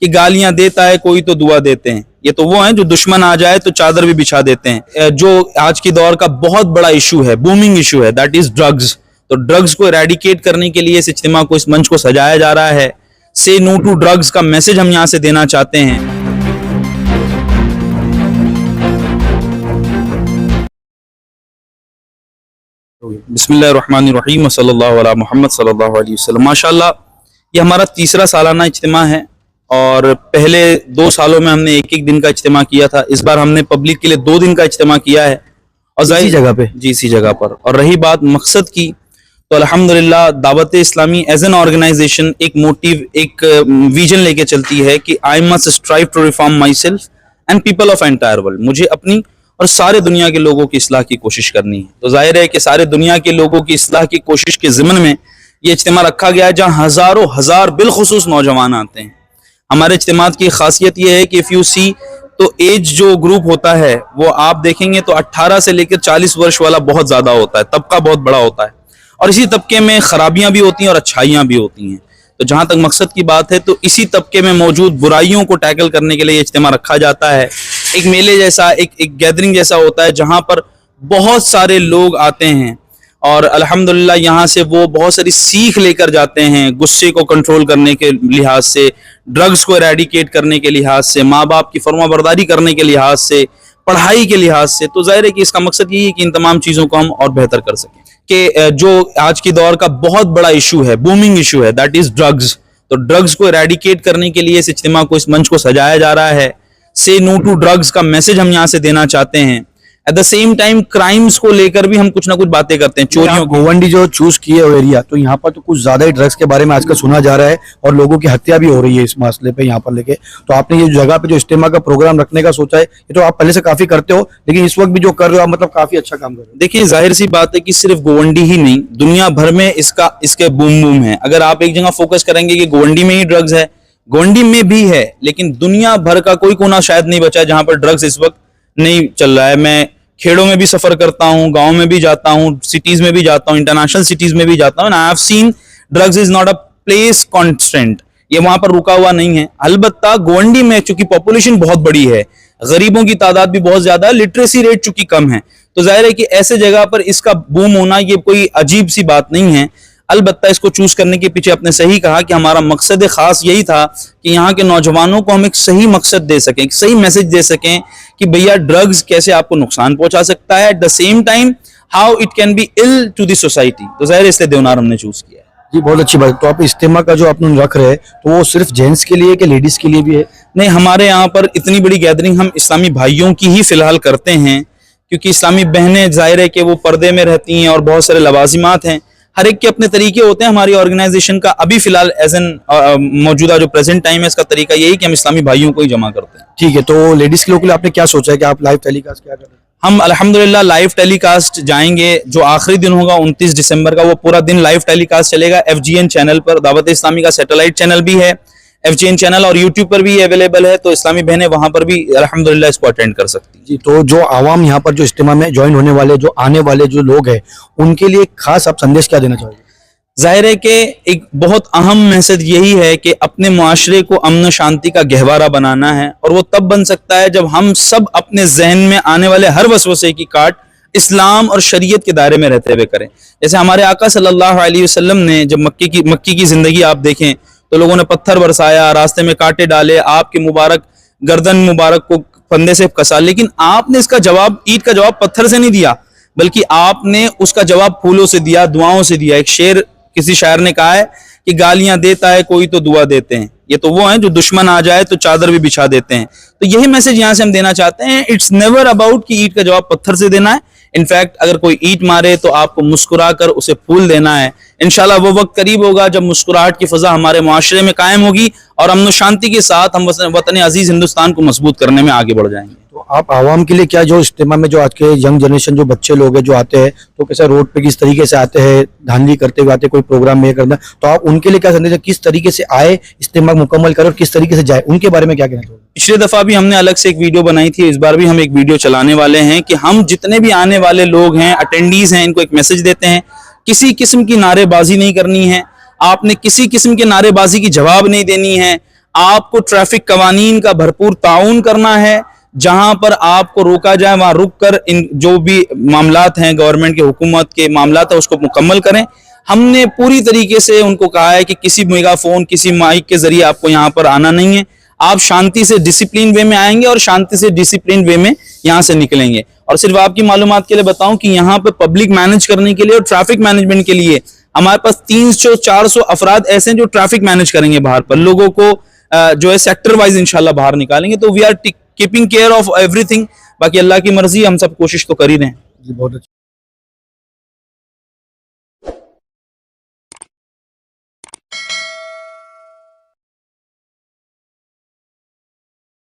कि गालियां देता है कोई तो दुआ देते हैं। ये तो वो हैं जो दुश्मन आ जाए तो चादर भी बिछा देते हैं। जो आज की दौर का बहुत बड़ा इशू है, बूमिंग इशू है, दैट इज ड्रग्स। तो ड्रग्स को इरेडिकेट करने के लिए इस इज्तिमा को, इस मंच को सजाया जा रहा है। से नो टू ड्रग्स का मैसेज हम यहाँ से देना चाहते हैं। बिस्मिल्लाहिर्रहमानिर्रहीम, सल्लल्लाहु अला मुहम्मद सल्लल्लाहु अलैहि वसल्लम। माशाअल्लाह, ये हमारा तीसरा सालाना इज्तिमा है और पहले 2 सालों में हमने एक एक दिन का इज्तिमा किया था। इस बार हमने पब्लिक के लिए 2 दिन का इज्तिमा किया है और इसी जगह पे, जी इसी जगह पर। और रही बात मकसद की, तो अल्हम्दुलिल्लाह Dawat Islami as an organization एक मोटिव, एक विजन लेके चलती है कि I must strive to reform my self and people of entire world. मुझे अपनी और सारे दुनिया के लोगों की इस्लाह की कोशिश करनी है। तो जाहिर है कि सारे दुनिया के लोगों की इस्लाह की कोशिश के ज़िम्न में ये इज्तिमा रखा गया है, जहाँ हज़ारों हज़ार बिलखुसूस नौजवान आते हैं। हमारे इज्तिमात की खासियत ये है कि इफ़ यू सी, तो एज जो ग्रुप होता है वो आप देखेंगे तो 18 से लेकर 40 वर्ष वाला बहुत ज़्यादा होता है, तबका बहुत बड़ा होता है। और इसी तबके में खराबियाँ भी होती हैं और अच्छाइयाँ भी होती हैं। तो जहाँ तक मकसद की बात है, तो इसी तबके में मौजूद बुराइयों को टैकल करने के लिए इज्तिमा रखा जाता है। एक मेले जैसा, एक गैदरिंग जैसा होता है, जहाँ पर बहुत सारे लोग आते हैं और अल्हम्दुलिल्लाह यहाँ से वो बहुत सारी सीख लेकर जाते हैं। गुस्से को कंट्रोल करने के लिहाज से, ड्रग्स को इरेडिकेट करने के लिहाज से, माँ बाप की फरमाबरदारी करने के लिहाज से, पढ़ाई के लिहाज से। तो जाहिर है कि इसका मकसद यही है कि इन तमाम चीज़ों को हम और बेहतर कर सकें। कि जो आज की दौर का बहुत बड़ा इशू है, बूमिंग इशू है, दैट इज ड्रग्स। तो ड्रग्स को इरेडिकेट करने के लिए इस इज्तिमा को, इस मंच को सजाया जा रहा है। से नो टू ड्रग्स का मैसेज हम यहाँ से देना चाहते हैं। Eight the same time crimes को लेकर भी हम कुछ ना कुछ बातें करते हैं। चोरियों, गोवंडी जो चूज किए हो एरिया, तो यहाँ पर तो कुछ ज्यादा ही ड्रग्स के बारे में आजकल सुना जा रहा है और लोगों की हत्या भी हो रही है इस मसले पे यहाँ पर लेके। तो आपने ये जगह पे जो इज्तिमा का प्रोग्राम रखने का सोचा है, ये तो आप पहले से काफी करते हो, लेकिन इस वक्त भी जो कर रहे हो आप, मतलब काफी अच्छा काम कर रहे हो। देखिए जाहिर सी बात है कि सिर्फ गोवंडी ही नहीं, दुनिया भर में इसके बूम बूम है। अगर आप एक जगह फोकस करेंगे कि गोवंडी में ही ड्रग्स है, गोवंडी में भी है, लेकिन दुनिया भर का कोई कोना शायद नहीं बचा है जहां पर ड्रग्स इस वक्त नहीं चल रहा है। मैं खेड़ों में भी सफर करता हूँ, गांव में भी जाता हूँ, सिटीज में भी जाता हूँ, इंटरनेशनल सिटीज में भी जाता हूँ। I have seen drugs is not a place constant, ये वहां पर रुका हुआ नहीं है। अलबत्ता गोवंडी में चूंकि पॉपुलेशन बहुत बड़ी है, गरीबों की तादाद भी बहुत ज्यादा है, लिटरेसी रेट चूंकि कम है, तो जाहिर है कि ऐसे जगह पर इसका बूम होना ये कोई अजीब सी बात नहीं है। अलबत्ता इसको चूज करने के पीछे आपने सही कहा कि हमारा मकसद खास यही था कि यहाँ के नौजवानों को हम एक सही मकसद दे सकें, एक सही मैसेज दे सकें कि भैया ड्रग्स कैसे आपको नुकसान पहुंचा सकता है, at the same time how it can be ill to the society. तो जाहिर इसलिए देवनार हमने चूज किया है। जी बहुत अच्छी बात। तो आप इज्तिमा का जो आपने रख रहे हैं, तो वो सिर्फ जेंट्स के लिए कि लेडीज के लिए भी है? नहीं, हमारे यहाँ पर इतनी बड़ी गैदरिंग हम इस्लामी भाइयों की ही फिलहाल करते हैं, क्योंकि इस्लामी बहनें जाहिर है कि वो पर्दे में रहती हैं और बहुत सारे लवाजिमात हैं, हर एक के अपने तरीके होते हैं। हमारी ऑर्गेनाइजेशन का अभी फिलहाल एज एन मौजूदा जो प्रेजेंट टाइम है, इसका तरीका यही कि हम इस्लामी भाइयों को ही जमा करते हैं। ठीक है, तो लेडीज के लोगों के लिए आपने क्या सोचा है कि आप लाइव टेलीकास्ट क्या कर रहे हैं? हम अल्हम्दुलिल्लाह लाइव टेलीकास्ट जाएंगे, जो आखिरी दिन होगा 29 दिसंबर का, वो पूरा दिन लाइव टेलीकास्ट चलेगा FGN चैनल पर। दावत इस्लामी का सैटेलाइट चैनल भी है, FGN चैनल, और यूट्यूब पर भी अवेलेबल है। तो इस्लामी बहनें वहां पर भी अल्हम्दुलिल्लाह इसको अटेंड कर सकती हैं। जी, तो जो आवाम यहाँ पर जो इज्तिमा में ज्वाइन होने वाले, जो आने वाले जो लोग हैं, उनके लिए खास आप संदेश क्या देना चाहोगे? जाहिर है कि एक बहुत अहम मैसेज यही है कि अपने मुआशरे को अमन शांति का गहवारा बनाना है, और वो तब बन सकता है जब हम सब अपने जहन में आने वाले हर वसवसे की काट इस्लाम और शरीयत के दायरे में रहते हुए करें। जैसे हमारे आका सल्लल्लाहु अलैहि वसल्लम ने जब मक्की की जिंदगी आप देखें तो लोगों ने पत्थर बरसाया, रास्ते में कांटे डाले, आपके मुबारक गर्दन मुबारक को फंदे से कसा, लेकिन आपने इसका जवाब, ईद का जवाब पत्थर से नहीं दिया, बल्कि आपने उसका जवाब फूलों से दिया, दुआओं से दिया। एक शेर किसी शायर ने कहा है कि गालियां देता है कोई तो दुआ देते हैं। ये तो वो हैं जो दुश्मन आ जाए तो चादर भी बिछा देते हैं। तो यही मैसेज यहाँ से हम देना चाहते हैं। इट्स नेवर अबाउट कि ईंट का जवाब पत्थर से देना है। इनफैक्ट अगर कोई ईंट मारे तो आपको मुस्कुरा कर उसे फूल देना है। इंशाल्लाह वो वक्त करीब होगा जब मुस्कुराहट की फजा हमारे मुआशरे में कायम होगी और अमन शांति के साथ हम वतन अजीज हिंदुस्तान को मजबूत करने में आगे बढ़ जाएंगे। तो आप आवाम के लिए क्या, जो इज्तिमा में जो आज के यंग जनरेशन जो बच्चे लोग हैं जो आते हैं, तो कैसे रोड पे किस तरीके से आते हैं, धांधली करते हुए आते हैं, कोई प्रोग्राम में करना, तो आप उनके लिए क्या संदेश है, किस तरीके से आए, इज्तिमा मुकम्मल करें और किस तरीके से जाए, उनके बारे में क्या कहना चाहिए? पिछले दफा भी हमने अलग से एक वीडियो बनाई थी, इस बार भी हम एक वीडियो चलाने वाले हैं कि हम जितने भी आने वाले लोग हैं, अटेंडीज हैं, इनको एक मैसेज देते हैं, किसी किस्म की नारेबाजी नहीं करनी है, आपने किसी किस्म के नारेबाजी की जवाब नहीं देनी है। आपको ट्रैफिक कवानीन का भरपूर ताउन करना है। जहां पर आपको रोका जाए वहां रुक कर इन जो भी मामलात हैं, गवर्नमेंट के हुकूमत के मामलात है, उसको मुकम्मल करें। हमने पूरी तरीके से उनको कहा है कि किसी मेगाफोन, किसी माइक के जरिए आपको यहाँ पर आना नहीं है। आप शांति से डिसिप्लिन वे में आएंगे और शांति से डिसिप्लिन वे में यहाँ से निकलेंगे। और सिर्फ आपकी मालूमात के लिए बताऊं कि यहाँ पर पब्लिक मैनेज करने के लिए और ट्रैफिक मैनेजमेंट के लिए हमारे पास 300-400 अफराद ऐसे हैं जो ट्रैफिक मैनेज करेंगे। बाहर पर लोगों को जो है सेक्टर वाइज इंशाल्लाह बाहर निकालेंगे। तो we are keeping care of everything. बाकी अल्लाह की मर्जी, हम सब कोशिश तो कर ही रहे हैं। जी बहुत अच्छा।